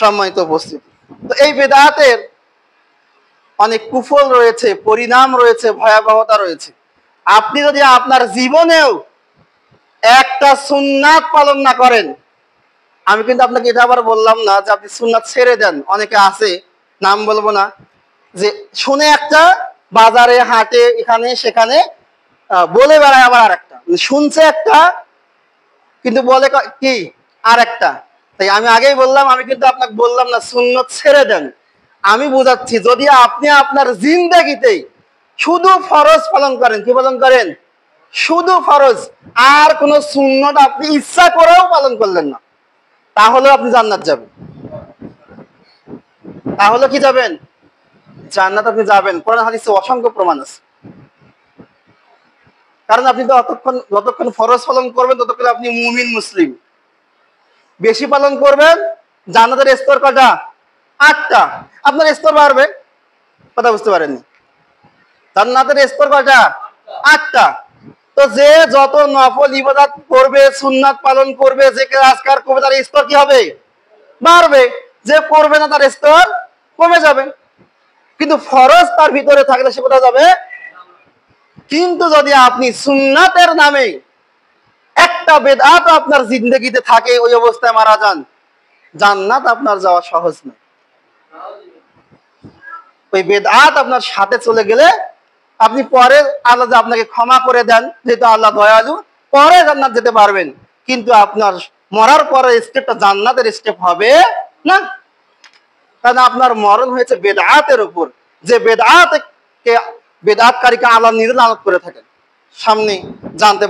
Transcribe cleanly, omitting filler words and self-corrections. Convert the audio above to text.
সম্মানিত উপস্থিতি, তো এই বেদাতের অনেক কুফল রয়েছে, পরিণাম রয়েছে, ভয়াবহতা রয়েছে। আপনি যদি আপনার জীবনেও একটা সুন্নাত পালন না করেন, আমি কিন্তু আপনাকে এটা আবার বললাম না যে আপনি সুন্নাত ছেড়ে দেন। অনেকে আছে, নাম বলবো না, যে শুনে একটা, বাজারে হাটে এখানে সেখানে বলে বেড়ায় আবার আর একটা, শুনছে একটা কিন্তু বলে কি আর একটা। তাই আমি আগেই বললাম, আমি কিন্তু আপনাকে বললাম না সুন্নাত ছেড়ে দেন, আমি বুঝাচ্ছি যদি আপনি আপনার জিন্দেগিতে শুধু ফরজ পালন করেন, কি পালন করেন? শুধু ফরজ, আর কোন সুন্নাত আপনি ইচ্ছা করেও পালন করলেন না, তাহলে আপনি জান্নাত যাবেন। তাহলে কি যাবেন? জান্নাত আপনি যাবেন। কোরআন হাদিসে অসংখ্য প্রমাণ আছে। কারণ আপনি তো যতক্ষণ ফরজ পালন করবেন ততক্ষণ আপনি মুমিন মুসলিম। বেশি পালন করবেন, জান্নাতের স্তর কয়টা? 8টা। আপনার স্তর বাড়বে। কথা বুঝতে পারেননি? জান্নাতের স্তর কয়টা? 8টা। তো যে যত নফল ইবাদত করবে, সুন্নাত পালন করবে, যে আজকার করবে, তার স্তর কি হবে? বাড়বে। যে করবে না তার স্তর কমে যাবে। কিন্তু ফরজ তার ভিতরে থাকলে সে কোথায় যাবে? কিন্তু যদি আপনি সুন্নাতের নামে একটা বেদআত আপনার জিন্দেগিতে থাকে, ওই অবস্থায় মারা যান, জান্নাত আপনার যাওয়া সহজ নয়। ওই বেদআত আপনার সাথে চলে গেলে আপনি পরে আল্লাহ আপনাকে ক্ষমা করে দেন, যেহেতু আল্লাহ দয়ালু, পরে জান্নাত যেতে পারবেন। কিন্তু আপনার মরার পরে স্টেপটা জান্নাতের স্টেপ হবে না, কারণ আপনার মরণ হয়েছে বেদআতের উপর। যে বেদআতকে, বেদআতকারীকে আল্লাহ নিজে লানত করে থাকেন, সামনে জানতে